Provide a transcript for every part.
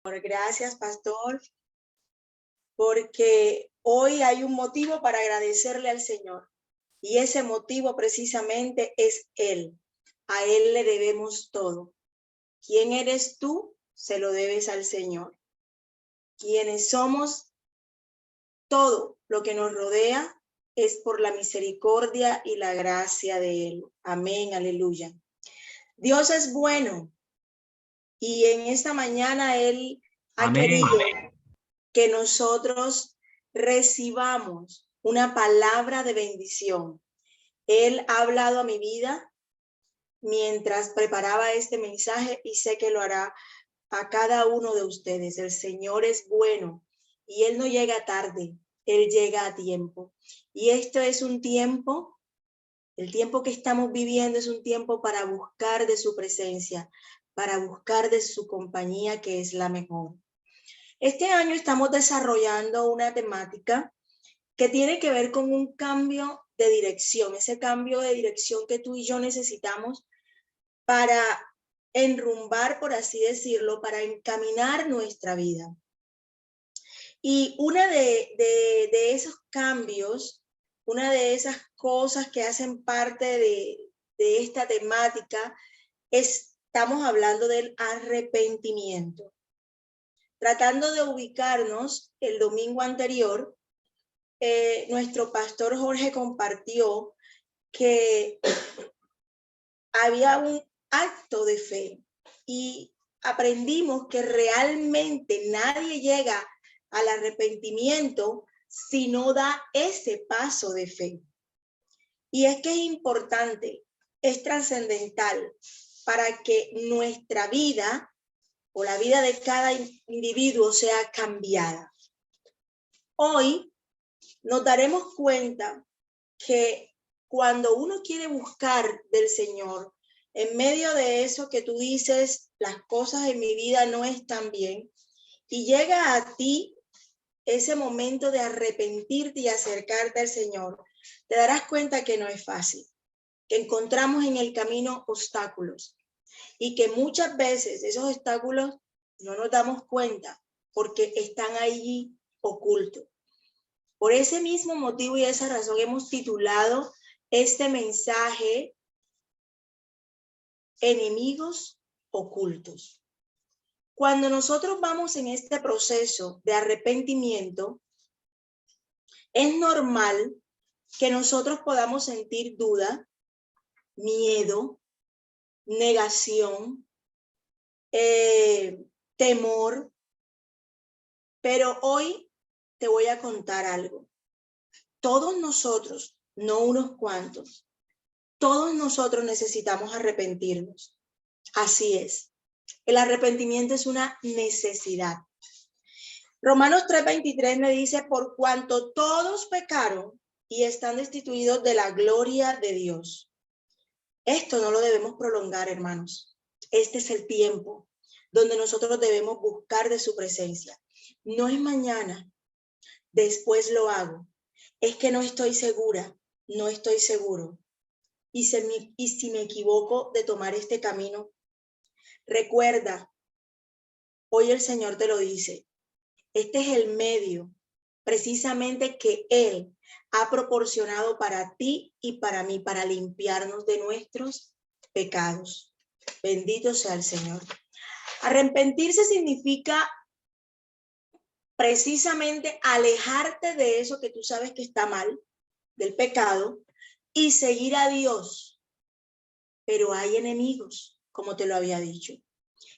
Gracias, pastor, porque hoy hay un motivo para agradecerle al Señor. Y ese motivo precisamente es Él. A Él le debemos todo. ¿Quién eres tú? Se lo debes al Señor. Quienes somos, todo lo que nos rodea es por la misericordia y la gracia de Él. Amén, aleluya. Dios es bueno y en esta mañana Él ha querido que nosotros recibamos una palabra de bendición. Él ha hablado a mi vida mientras preparaba este mensaje y sé que lo hará a cada uno de ustedes. El Señor es bueno y Él no llega tarde, Él llega a tiempo. Y esto es un tiempo, el tiempo que estamos viviendo es un tiempo para buscar de su presencia, para buscar de su compañía, que es la mejor. Este año estamos desarrollando una temática que tiene que ver con un cambio de dirección, ese cambio de dirección que tú y yo necesitamos para enrumbar, por así decirlo, para encaminar nuestra vida. Y una de esos cambios, una de esas cosas que hacen parte de esta temática, estamos hablando del arrepentimiento. Tratando de ubicarnos, el domingo anterior, nuestro pastor Jorge compartió que había un acto de fe y aprendimos que realmente nadie llega al arrepentimiento si no da ese paso de fe. Y es que es importante, es trascendental para que nuestra vida o la vida de cada individuo sea cambiada. Hoy nos daremos cuenta que cuando uno quiere buscar del Señor, en medio de eso que tú dices, las cosas en mi vida no están bien, y llega a ti ese momento de arrepentirte y acercarte al Señor, te darás cuenta que no es fácil, que encontramos en el camino obstáculos y que muchas veces esos obstáculos no nos damos cuenta porque están allí ocultos. Por ese mismo motivo y esa razón hemos titulado este mensaje Enemigos ocultos. Cuando nosotros vamos en este proceso de arrepentimiento, es normal que nosotros podamos sentir duda, miedo, negación, temor, pero hoy te voy a contar algo. Todos nosotros, no unos cuantos, todos nosotros necesitamos arrepentirnos. Así es. El arrepentimiento es una necesidad. Romanos 3:23 me dice, por cuanto todos pecaron y están destituidos de la gloria de Dios. Esto no lo debemos prolongar, hermanos. Este es el tiempo donde nosotros debemos buscar de su presencia. No es mañana, después lo hago. Es que no estoy segura, no estoy seguro. Y si me equivoco de tomar este camino, recuerda, hoy el Señor te lo dice, este es el medio precisamente que Él ha proporcionado para ti y para mí, para limpiarnos de nuestros pecados. Bendito sea el Señor. Arrepentirse significa precisamente alejarte de eso que tú sabes que está mal, del pecado, y seguir a Dios. Pero hay enemigos, como te lo había dicho.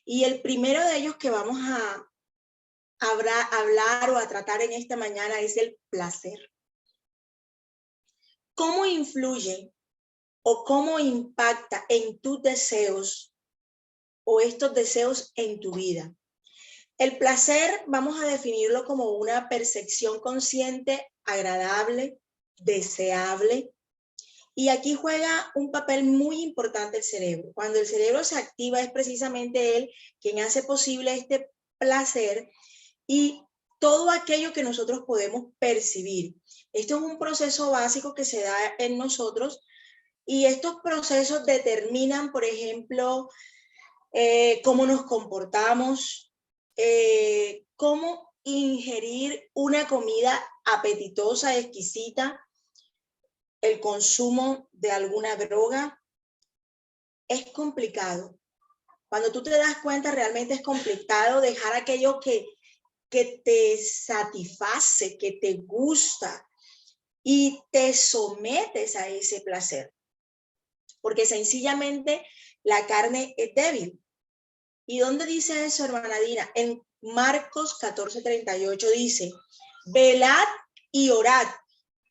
Y el primero de ellos que vamos a hablar o a tratar en esta mañana es el placer. ¿Cómo influye o cómo impacta en tus deseos o estos deseos en tu vida? El placer vamos a definirlo como una percepción consciente, agradable, deseable. Y aquí juega un papel muy importante el cerebro. Cuando el cerebro se activa es precisamente él quien hace posible este placer y todo aquello que nosotros podemos percibir. Esto es un proceso básico que se da en nosotros y estos procesos determinan, por ejemplo, cómo nos comportamos, cómo ingerir una comida apetitosa, exquisita, el consumo de alguna droga, es complicado. Cuando tú te das cuenta, realmente es complicado dejar aquello que te satisface, que te gusta y te sometes a ese placer. Porque sencillamente la carne es débil. ¿Y dónde dice eso, hermana Dina? En Marcos 14:38 dice, velad y orad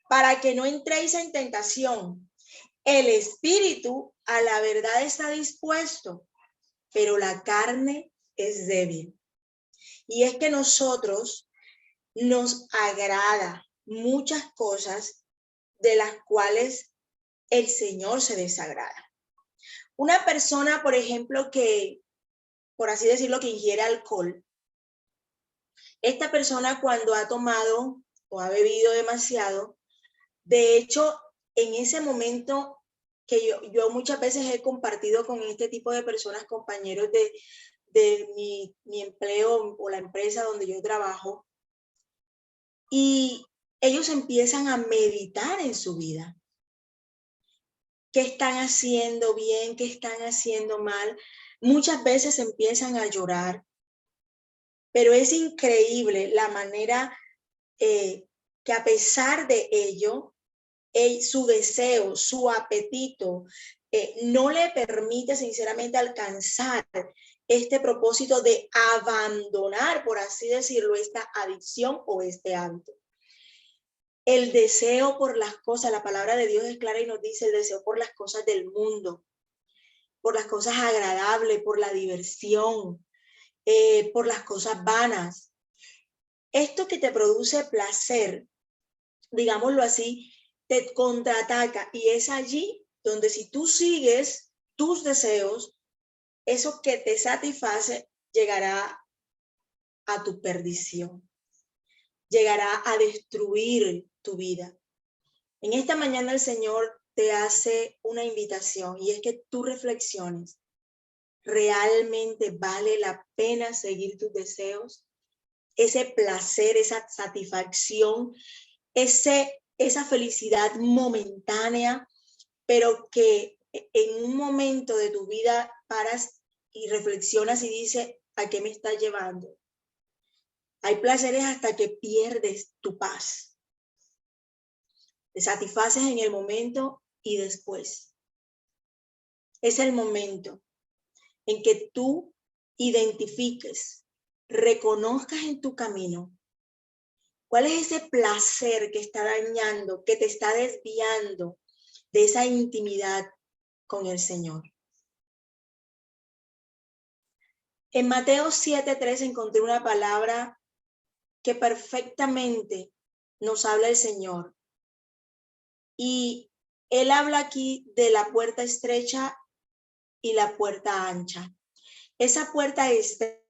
para que no entréis en tentación. El espíritu a la verdad está dispuesto, pero la carne es débil. Y es que nosotros nos agrada muchas cosas de las cuales el Señor se desagrada. Una persona, por ejemplo, que, por así decirlo, que ingiere alcohol, esta persona cuando ha tomado o ha bebido demasiado, de hecho, en ese momento que yo muchas veces he compartido con este tipo de personas, compañeros de mi empleo o la empresa donde yo trabajo, y ellos empiezan a meditar en su vida. ¿Qué están haciendo bien? ¿Qué están haciendo mal? Muchas veces empiezan a llorar, pero es increíble la manera que a pesar de ello, su deseo, su apetito, no le permite sinceramente alcanzar este propósito de abandonar, por así decirlo, esta adicción o este hábito. El deseo por las cosas, la palabra de Dios es clara y nos dice el deseo por las cosas del mundo, por las cosas agradables, por la diversión, por las cosas vanas. Esto que te produce placer, digámoslo así, te contraataca y es allí donde si tú sigues tus deseos, eso que te satisface llegará a tu perdición, llegará a destruir tu vida. En esta mañana el Señor te hace una invitación y es que tú reflexiones. ¿Realmente vale la pena seguir tus deseos? Ese placer, esa satisfacción, esa felicidad momentánea, pero que en un momento de tu vida paras y reflexionas y dices, ¿a qué me está llevando? Hay placeres hasta que pierdes tu paz. Te satisfaces en el momento y después. Es el momento en que tú identifiques, reconozcas en tu camino cuál es ese placer que está dañando, que te está desviando de esa intimidad con el Señor. En Mateo 7:3 encontré una palabra que perfectamente nos habla el Señor. Y Él habla aquí de la puerta estrecha y la puerta ancha. Esa puerta estrecha,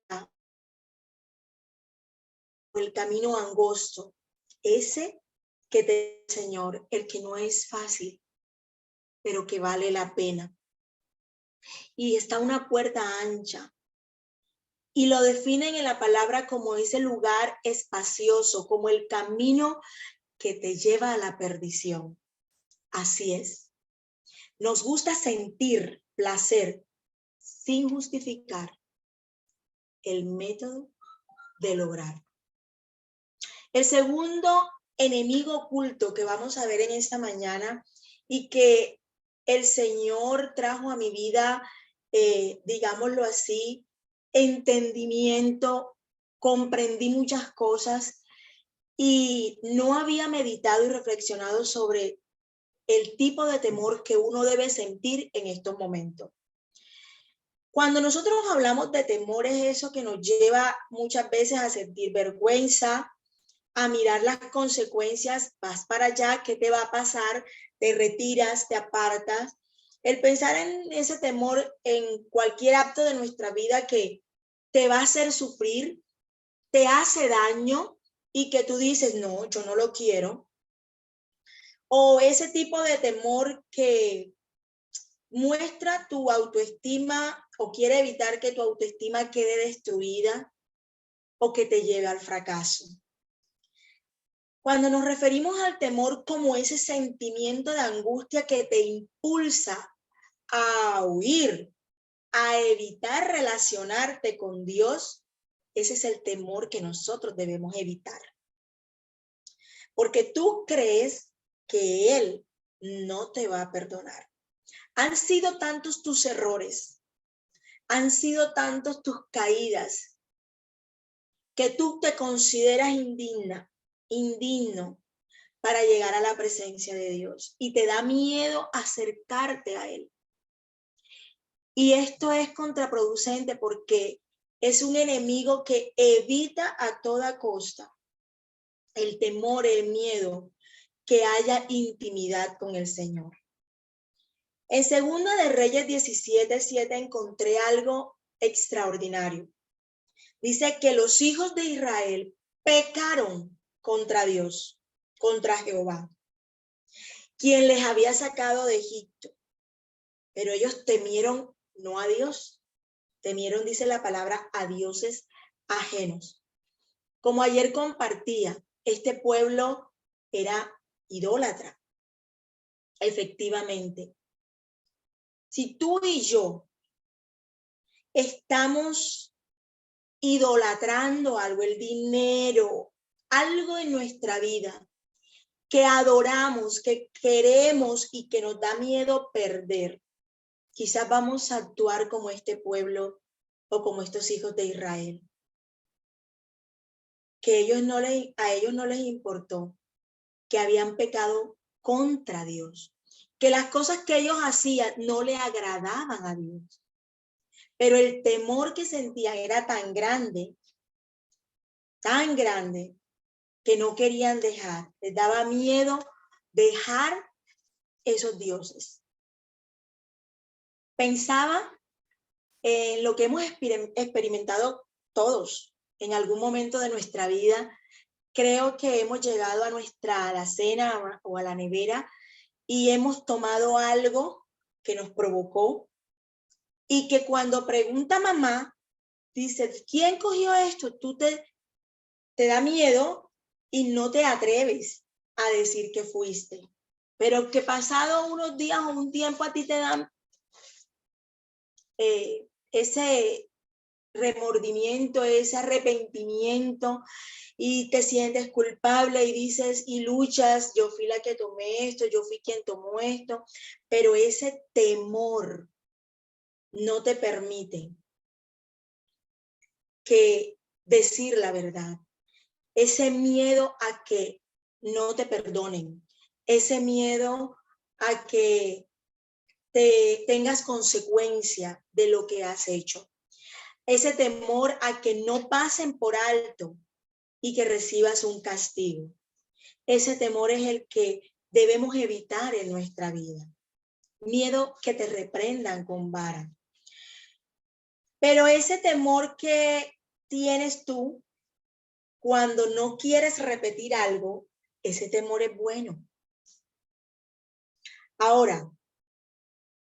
el camino angosto, ese que te Señor, el que no es fácil, pero que vale la pena. Y está una puerta ancha. Y lo definen en la palabra como ese lugar espacioso, como el camino que te lleva a la perdición. Así es. Nos gusta sentir placer sin justificar el método de lograr. El segundo enemigo oculto que vamos a ver en esta mañana y que el Señor trajo a mi vida, digámoslo así, entendimiento, comprendí muchas cosas y no había meditado y reflexionado sobre el tipo de temor que uno debe sentir en estos momentos. Cuando nosotros hablamos de temor es eso que nos lleva muchas veces a sentir vergüenza, a mirar las consecuencias, vas para allá, ¿qué te va a pasar? Te retiras, te apartas. El pensar en ese temor en cualquier acto de nuestra vida que te va a hacer sufrir, te hace daño y que tú dices, no, yo no lo quiero. O ese tipo de temor que muestra tu autoestima o quiere evitar que tu autoestima quede destruida. o que te lleve al fracaso. Cuando nos referimos al temor como ese sentimiento de angustia que te impulsa a huir, a evitar relacionarte con Dios, ese es el temor que nosotros debemos evitar. Porque tú crees que Él no te va a perdonar. Han sido tantos tus errores, han sido tantos tus caídas, que tú te consideras indigno para llegar a la presencia de Dios y te da miedo acercarte a Él. Y esto es contraproducente porque es un enemigo que evita a toda costa el temor, el miedo, que haya intimidad con el Señor. En Segunda de Reyes 17:7 encontré algo extraordinario. Dice que los hijos de Israel pecaron contra Dios, contra Jehová, quien les había sacado de Egipto. Pero ellos temieron no a Dios, temieron, dice la palabra, a dioses ajenos. Como ayer compartía, este pueblo era idólatra. Efectivamente. Si tú y yo estamos idolatrando algo, el dinero, algo en nuestra vida que adoramos, que queremos y que nos da miedo perder, quizás vamos a actuar como este pueblo o como estos hijos de Israel, que a ellos no les importó que habían pecado contra Dios, que las cosas que ellos hacían no le agradaban a Dios. Pero el temor que sentían era tan grande, que no querían dejar. Les daba miedo dejar esos dioses. Pensaba en lo que hemos experimentado todos en algún momento de nuestra vida. Creo que hemos llegado a nuestra alacena o a la nevera y hemos tomado algo que nos provocó y que cuando pregunta mamá, dice, ¿quién cogió esto? Tú te da miedo y no te atreves a decir que fuiste. Pero que pasado unos días o un tiempo a ti te dan ese remordimiento, ese arrepentimiento y te sientes culpable y dices y luchas, yo fui la que tomé esto, yo fui quien tomó esto, pero ese temor no te permite que decir la verdad. Ese miedo a que no te perdonen, ese miedo a que te tengas consecuencia de lo que has hecho, ese temor a que no pasen por alto y que recibas un castigo. Ese temor es el que debemos evitar en nuestra vida. Miedo que te reprendan con vara. Pero ese temor que tienes tú cuando no quieres repetir algo, ese temor es bueno. Ahora,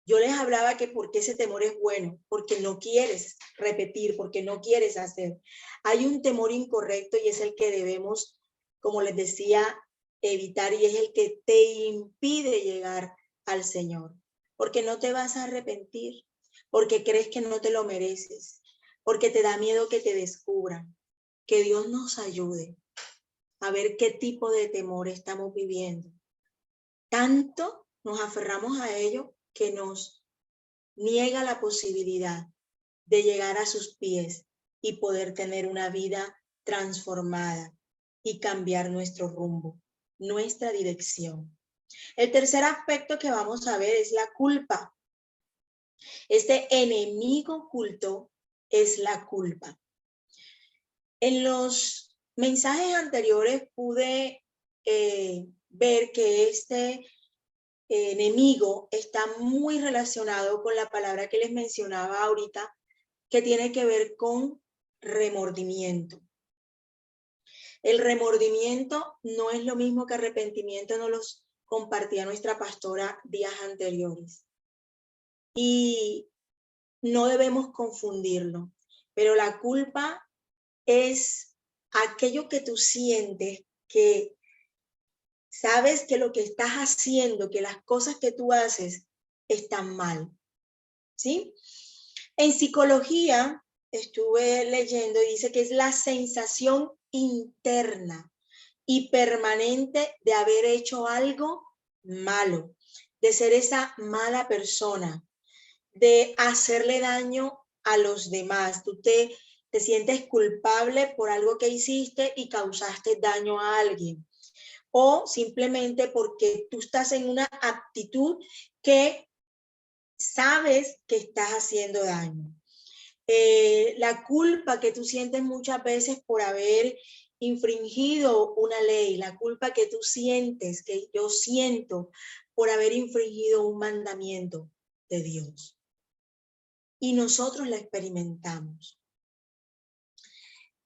yo les hablaba que porque ese temor es bueno, porque no quieres repetir, porque no quieres hacer. Hay un temor incorrecto y es el que debemos, como les decía, evitar y es el que te impide llegar al Señor. Porque no te vas a arrepentir, porque crees que no te lo mereces, porque te da miedo que te descubran. Que Dios nos ayude a ver qué tipo de temor estamos viviendo. Tanto nos aferramos a ello que nos niega la posibilidad de llegar a sus pies y poder tener una vida transformada y cambiar nuestro rumbo, nuestra dirección. El tercer aspecto que vamos a ver es la culpa. Este enemigo oculto es la culpa. En los mensajes anteriores pude ver que este enemigo está muy relacionado con la palabra que les mencionaba ahorita, que tiene que ver con remordimiento. El remordimiento no es lo mismo que arrepentimiento, nos los compartía nuestra pastora días anteriores. Y no debemos confundirlo, pero la culpa es aquello que tú sientes, que sabes que lo que estás haciendo, que las cosas que tú haces están mal, ¿sí? En psicología estuve leyendo y dice que es la sensación interna y permanente de haber hecho algo malo, de ser esa mala persona, de hacerle daño a los demás. Tú te sientes culpable por algo que hiciste y causaste daño a alguien. O simplemente porque tú estás en una actitud que sabes que estás haciendo daño. La culpa que tú sientes muchas veces por haber infringido una ley, la culpa que tú sientes, que yo siento por haber infringido un mandamiento de Dios. Y nosotros la experimentamos.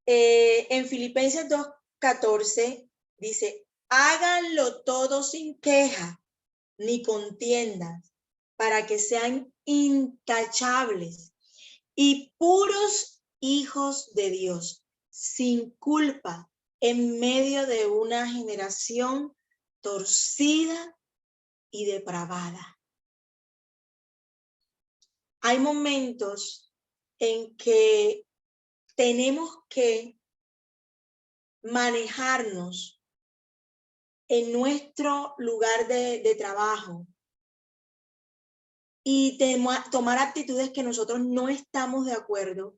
En Filipenses 2:14 dice, háganlo todo sin queja ni contiendas, para que sean intachables y puros hijos de Dios, sin culpa, en medio de una generación torcida y depravada. Hay momentos en que tenemos que manejarnos en nuestro lugar de trabajo y tomar actitudes que nosotros no estamos de acuerdo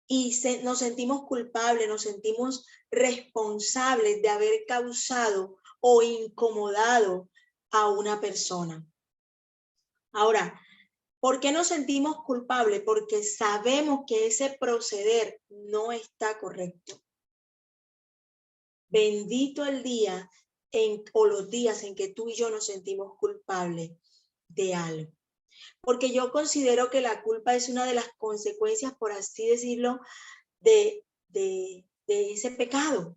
y nos sentimos culpables, nos sentimos responsables de haber causado o incomodado a una persona. Ahora, ¿por qué nos sentimos culpables? Porque sabemos que ese proceder no está correcto. Bendito el día o los días en que tú y yo nos sentimos culpables de algo. Porque yo considero que la culpa es una de las consecuencias, por así decirlo, de ese pecado.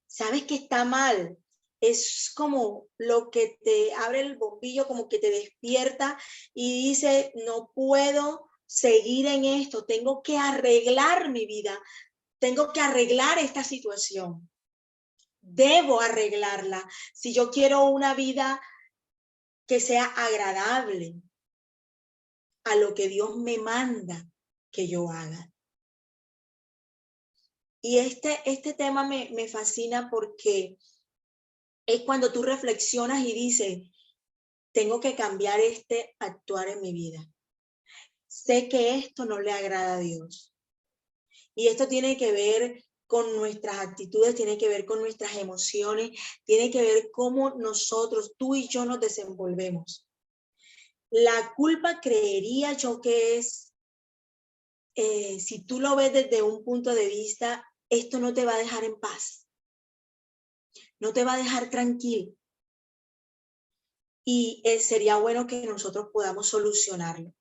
Sabes que está mal. Es como lo que te abre el bombillo, como que te despierta y dice, no puedo seguir en esto, tengo que arreglar mi vida, tengo que arreglar esta situación. Debo arreglarla si yo quiero una vida que sea agradable a lo que Dios me manda que yo haga. Y este tema me fascina porque es cuando tú reflexionas y dices, tengo que cambiar este actuar en mi vida. Sé que esto no le agrada a Dios. Y esto tiene que ver con nuestras actitudes, tiene que ver con nuestras emociones, tiene que ver cómo nosotros, tú y yo, nos desenvolvemos. La culpa creería yo que es, si tú lo ves desde un punto de vista, esto no te va a dejar en paz, no te va a dejar tranquilo. Y sería bueno que nosotros podamos solucionarlo.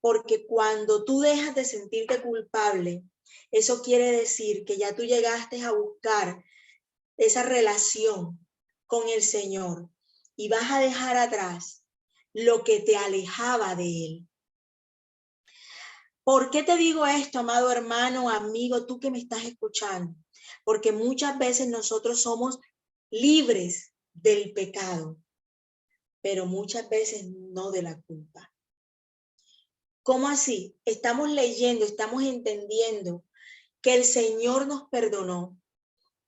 Porque cuando tú dejas de sentirte culpable, eso quiere decir que ya tú llegaste a buscar esa relación con el Señor y vas a dejar atrás lo que te alejaba de Él. ¿Por qué te digo esto, amado hermano, amigo, tú que me estás escuchando? Porque muchas veces nosotros somos libres del pecado, pero muchas veces no de la culpa. ¿Cómo así? Estamos leyendo, estamos entendiendo que el Señor nos perdonó,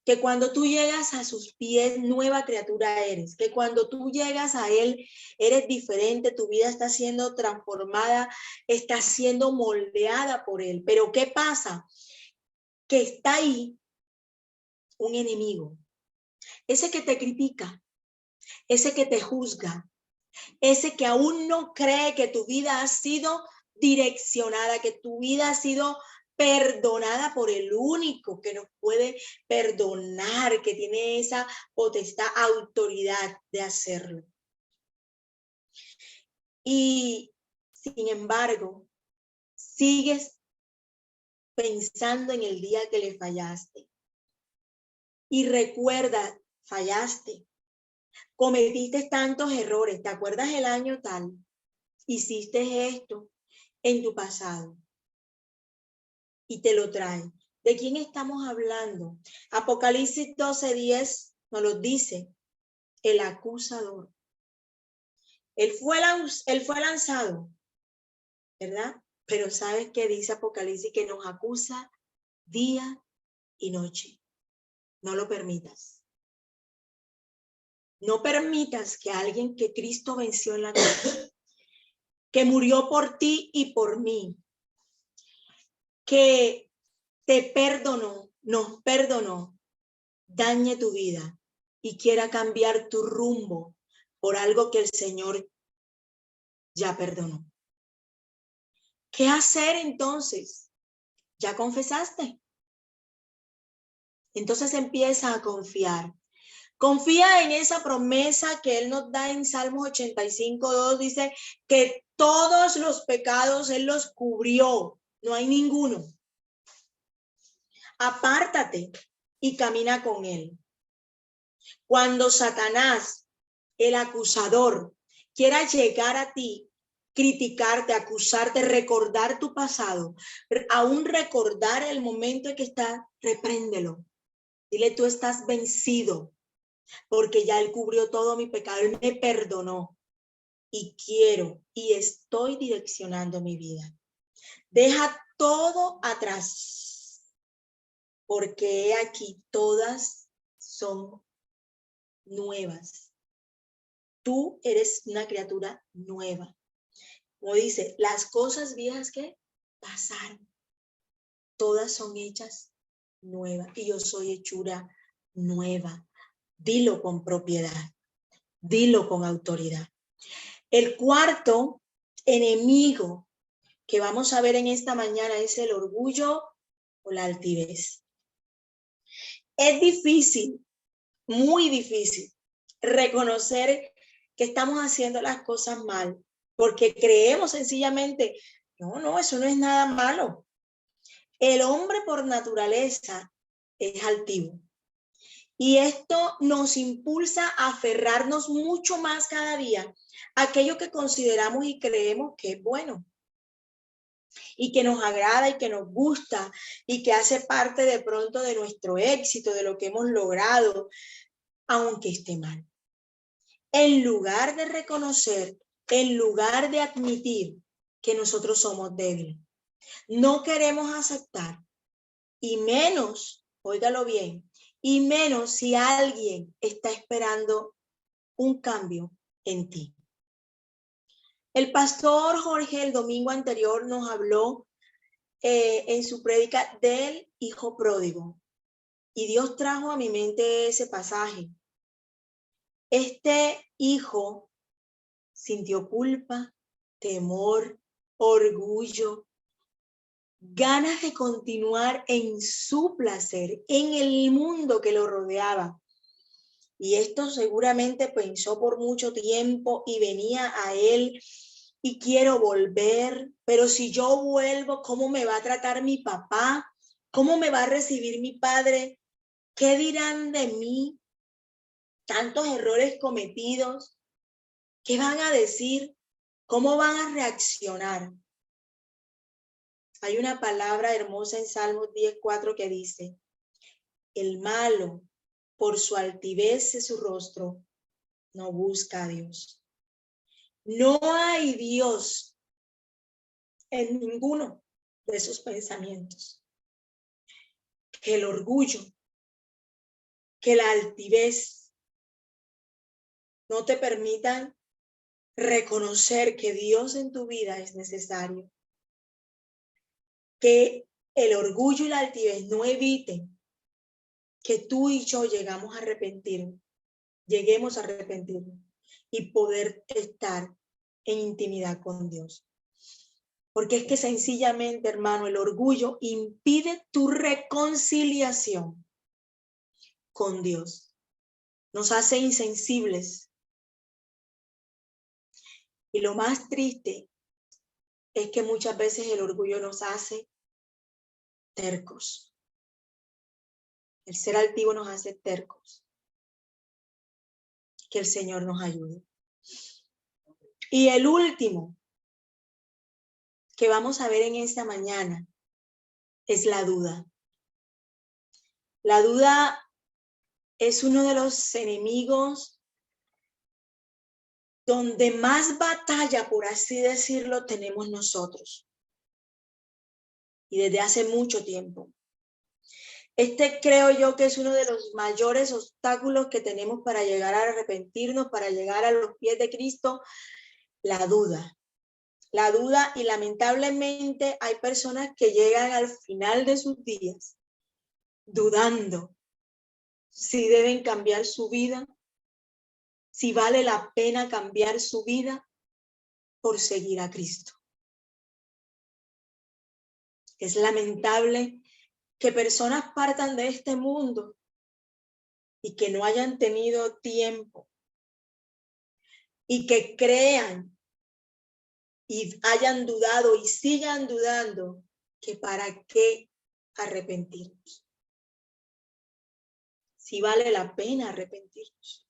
que cuando tú llegas a sus pies, nueva criatura eres, que cuando tú llegas a Él, eres diferente, tu vida está siendo transformada, está siendo moldeada por Él. Pero ¿qué pasa? Que está ahí un enemigo, ese que te critica, ese que te juzga, ese que aún no cree que tu vida ha sido direccionada, que tu vida ha sido perdonada por el único que nos puede perdonar, que tiene esa potestad, autoridad de hacerlo. Y sin embargo, sigues pensando en el día que le fallaste. Y recuerda, fallaste, cometiste tantos errores, ¿te acuerdas el año tal? Hiciste esto en tu pasado. y te lo trae. ¿De quién estamos hablando? Apocalipsis 12:10 nos lo dice, el acusador. Él fue lanzado, ¿verdad? Pero ¿sabes qué dice Apocalipsis? Que nos acusa día y noche. No lo permitas. No permitas que alguien que Cristo venció en la cruz, que murió por ti y por mí, que te perdonó, nos perdonó, dañe tu vida y quiera cambiar tu rumbo por algo que el Señor ya perdonó. ¿Qué hacer entonces? ¿Ya confesaste? Entonces empieza a confiar. Confía en esa promesa que Él nos da en Salmos 85:2. Dice que todos los pecados Él los cubrió. No hay ninguno. Apártate y camina con Él. Cuando Satanás, el acusador, quiera llegar a ti, criticarte, acusarte, recordar tu pasado, aún recordar el momento en que estás, repréndelo. Dile, tú estás vencido, porque ya Él cubrió todo mi pecado, Él me perdonó y quiero y estoy direccionando mi vida. Deja todo atrás, porque aquí todas son nuevas. Tú eres una criatura nueva. Como dice, las cosas viejas que pasaron, todas son hechas nuevas y yo soy hechura nueva. Dilo con propiedad, dilo con autoridad. El cuarto enemigo que vamos a ver en esta mañana es el orgullo o la altivez. Es difícil, muy difícil, reconocer que estamos haciendo las cosas mal, porque creemos sencillamente, no, eso no es nada malo. El hombre por naturaleza es altivo. Y esto nos impulsa a aferrarnos mucho más cada día a aquello que consideramos y creemos que es bueno y que nos agrada y que nos gusta y que hace parte de pronto de nuestro éxito, de lo que hemos logrado, aunque esté mal. En lugar de reconocer, en lugar de admitir que nosotros somos débiles, no queremos aceptar, y menos, óigalo bien, y menos si alguien está esperando un cambio en ti. El pastor Jorge el domingo anterior nos habló en su prédica del hijo pródigo, y Dios trajo a mi mente ese pasaje. Este hijo sintió culpa, temor, orgullo, ganas de continuar en su placer, en el mundo que lo rodeaba. Y esto seguramente pensó por mucho tiempo y venía a él y quiero volver, pero si yo vuelvo, ¿cómo me va a tratar mi papá? ¿Cómo me va a recibir mi padre? ¿Qué dirán de mí? Tantos errores cometidos. ¿Qué van a decir? ¿Cómo van a reaccionar? Hay una palabra hermosa en Salmos 10:4 que dice, el malo, por su altivez de su rostro, no busca a Dios. No hay Dios en ninguno de esos pensamientos. Que el orgullo, que la altivez no te permitan reconocer que Dios en tu vida es necesario. Que el orgullo y la altivez no eviten que tú y yo lleguemos a arrepentirnos y poder estar en intimidad con Dios. Porque es que sencillamente, hermano, el orgullo impide tu reconciliación con Dios. Nos hace insensibles. Y lo más triste es que muchas veces el orgullo nos hace tercos. El ser altivo nos hace tercos. Que el Señor nos ayude. Y el último que vamos a ver en esta mañana es la duda. La duda es uno de los enemigos donde más batalla, por así decirlo, tenemos nosotros. Y desde hace mucho tiempo. Creo yo que es uno de los mayores obstáculos que tenemos para llegar a arrepentirnos, para llegar a los pies de Cristo, la duda. La duda, y lamentablemente hay personas que llegan al final de sus días dudando si deben cambiar su vida, si vale la pena cambiar su vida por seguir a Cristo. Es lamentable que personas partan de este mundo y que no hayan tenido tiempo y que crean y hayan dudado y sigan dudando que para qué arrepentirnos. Si vale la pena arrepentirnos.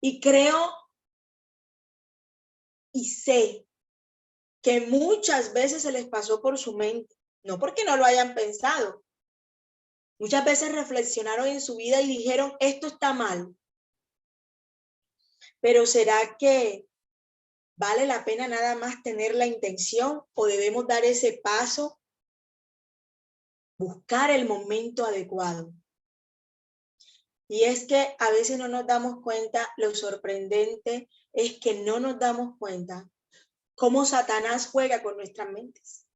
Y creo y sé que muchas veces se les pasó por su mente, no porque no lo hayan pensado. Muchas veces reflexionaron en su vida y dijeron, esto está mal. Pero ¿será que vale la pena nada más tener la intención o debemos dar ese paso? Buscar el momento adecuado. Y es que a veces no nos damos cuenta, lo sorprendente es que no nos damos cuenta cómo Satanás juega con nuestras mentes.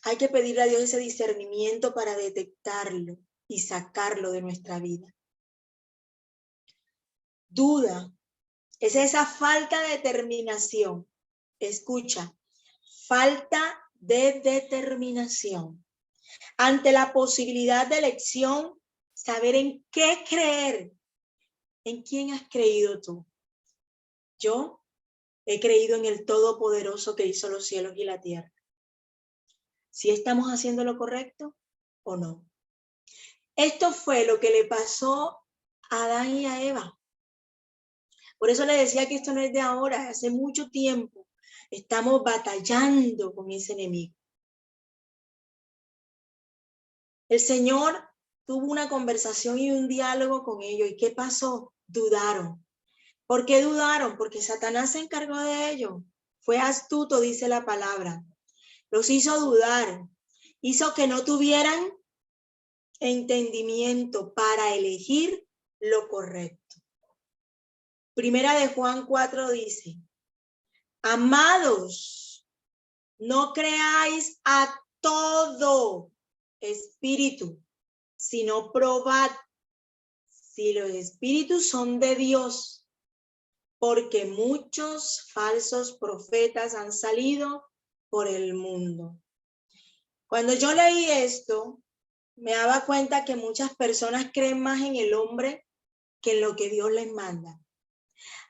Hay que pedirle a Dios ese discernimiento para detectarlo y sacarlo de nuestra vida. Duda es esa falta de determinación. Escucha, falta de determinación. Ante la posibilidad de elección, saber en qué creer. ¿En quién has creído tú? Yo he creído en el Todopoderoso que hizo los cielos y la tierra. ¿Si estamos haciendo lo correcto o no? Esto fue lo que le pasó a Adán y a Eva. Por eso le decía que esto no es de ahora, hace mucho tiempo. Estamos batallando con ese enemigo. El Señor tuvo una conversación y un diálogo con ellos. ¿Y qué pasó? Dudaron. ¿Por qué dudaron? Porque Satanás se encargó de ello. Fue astuto, dice la palabra. Los hizo dudar. Hizo que no tuvieran entendimiento para elegir lo correcto. Primera de Juan 4 dice, amados, no creáis a todo espíritu, sino probad si los espíritus son de Dios, porque muchos falsos profetas han salido por el mundo. Cuando yo leí esto, me daba cuenta que muchas personas creen más en el hombre que en lo que Dios les manda.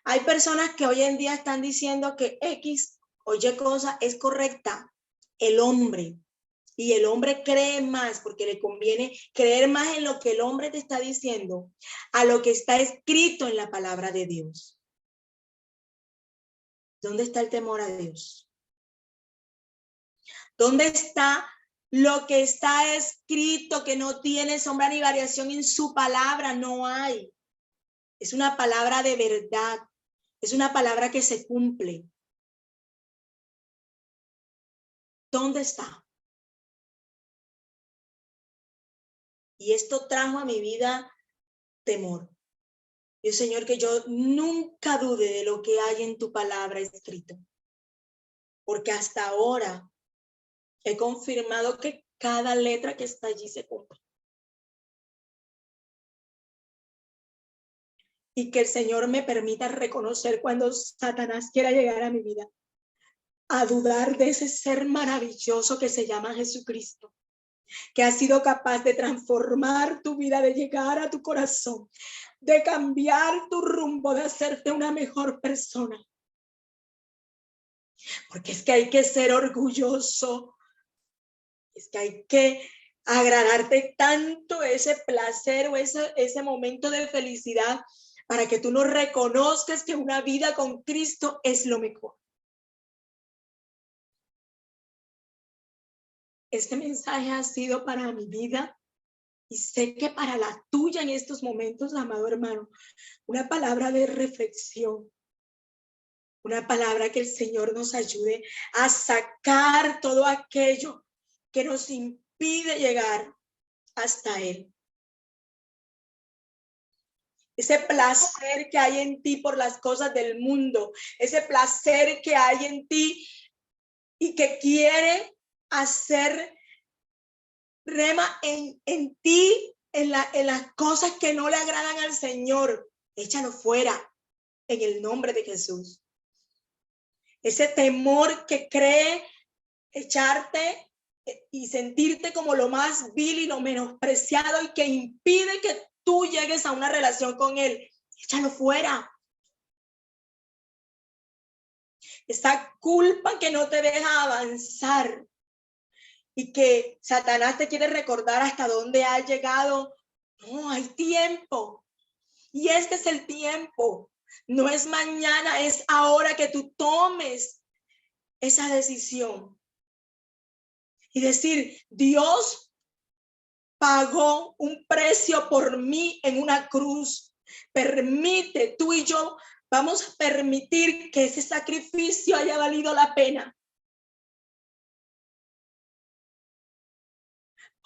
Hay personas que hoy en día están diciendo que X o Y cosa es correcta. El hombre. Y el hombre cree más porque le conviene creer más en lo que el hombre te está diciendo a lo que está escrito en la palabra de Dios. ¿Dónde está el temor a Dios? ¿Dónde está lo que está escrito que no tiene sombra ni variación en su palabra? No hay. Es una palabra de verdad. Es una palabra que se cumple. ¿Dónde está? Y esto trajo a mi vida temor. Dios, Señor, que yo nunca dude de lo que hay en tu palabra escrito. Porque hasta ahora he confirmado que cada letra que está allí se cumple. Y que el Señor me permita reconocer cuando Satanás quiera llegar a mi vida, a dudar de ese ser maravilloso que se llama Jesucristo, que ha sido capaz de transformar tu vida, de llegar a tu corazón, de cambiar tu rumbo, de hacerte una mejor persona. Porque es que hay que ser orgulloso, es que hay que agradarte tanto ese placer o ese momento de felicidad para que tú no reconozcas que una vida con Cristo es lo mejor. este mensaje ha sido para mi vida y sé que para la tuya en estos momentos, amado hermano, una palabra de reflexión, una palabra que el Señor nos ayude a sacar todo aquello que nos impide llegar hasta Él. Ese placer que hay en ti por las cosas del mundo, ese placer que hay en ti y que quiere hacer rema en ti, en las cosas que no le agradan al Señor. Échalo fuera en el nombre de Jesús. Ese temor que cree echarte y sentirte como lo más vil y lo menospreciado y que impide que tú llegues a una relación con Él, échalo fuera. Esa culpa que no te deja avanzar y que Satanás te quiere recordar hasta dónde has llegado. No, hay tiempo. Y este es el tiempo. No es mañana, es ahora que tú tomes esa decisión. Y decir, Dios pagó un precio por mí en una cruz. Permite, tú y yo vamos a permitir que ese sacrificio haya valido la pena.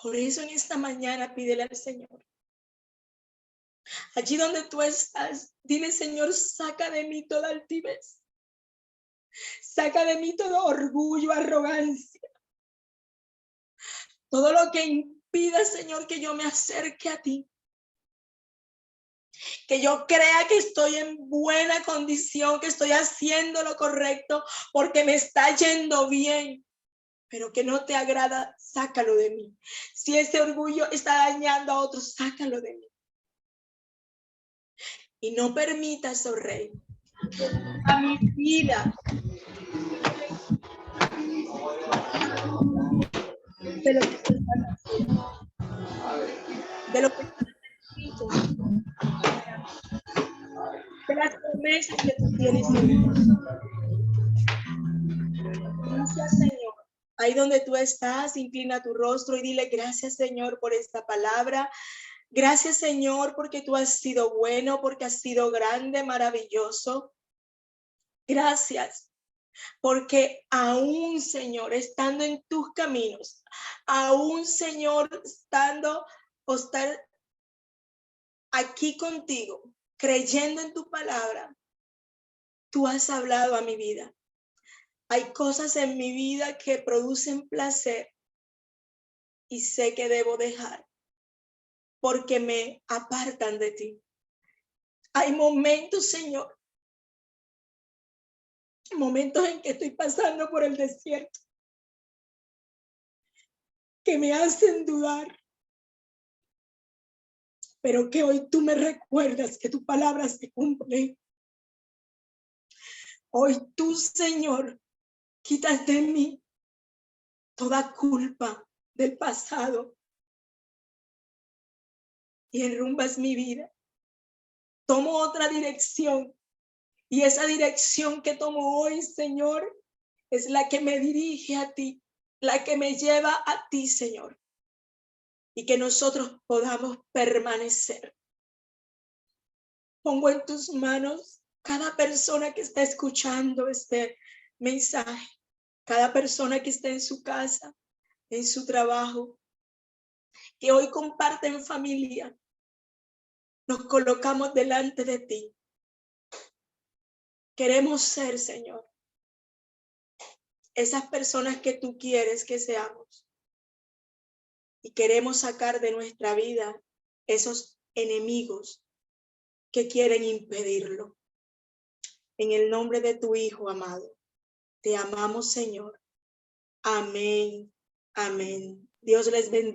Por eso en esta mañana pídele al Señor. Allí donde tú estás, dile, Señor, saca de mí toda altivez. Saca de mí todo orgullo, arrogancia. Todo lo que impida, Señor, que yo me acerque a ti. Que yo crea que estoy en buena condición, que estoy haciendo lo correcto porque me está yendo bien. Pero que no te agrada, sácalo de mí. Si ese orgullo está dañando a otros, sácalo de mí. Y no permitas, oh Rey, a mi vida de lo que estás haciendo, de lo que estás escrito, de las promesas que tú tienes en mí. Gracias, Señor. Ahí donde tú estás, inclina tu rostro y dile gracias, Señor, por esta palabra. Gracias, Señor, porque tú has sido bueno, porque has sido grande, maravilloso. Gracias, porque aún, Señor, estando en tus caminos, aún, Señor, estando o estar aquí contigo, creyendo en tu palabra, tú has hablado a mi vida. Hay cosas en mi vida que producen placer y sé que debo dejar porque me apartan de ti. Hay momentos, Señor, momentos en que estoy pasando por el desierto que me hacen dudar, pero que hoy tú me recuerdas que tu palabra se cumple. Hoy tú, Señor, quitas de mí toda culpa del pasado y enrumbas mi vida. Tomo otra dirección y esa dirección que tomo hoy, Señor, es la que me dirige a ti, la que me lleva a ti, Señor, y que nosotros podamos permanecer. Pongo en tus manos cada persona que está escuchando este mensaje, cada persona que está en su casa, en su trabajo, que hoy comparten en familia. Nos colocamos delante de ti. Queremos ser, Señor, esas personas que tú quieres que seamos. Y queremos sacar de nuestra vida esos enemigos que quieren impedirlo. En el nombre de tu Hijo amado, te amamos, Señor. Amén. Amén. Dios les bendiga.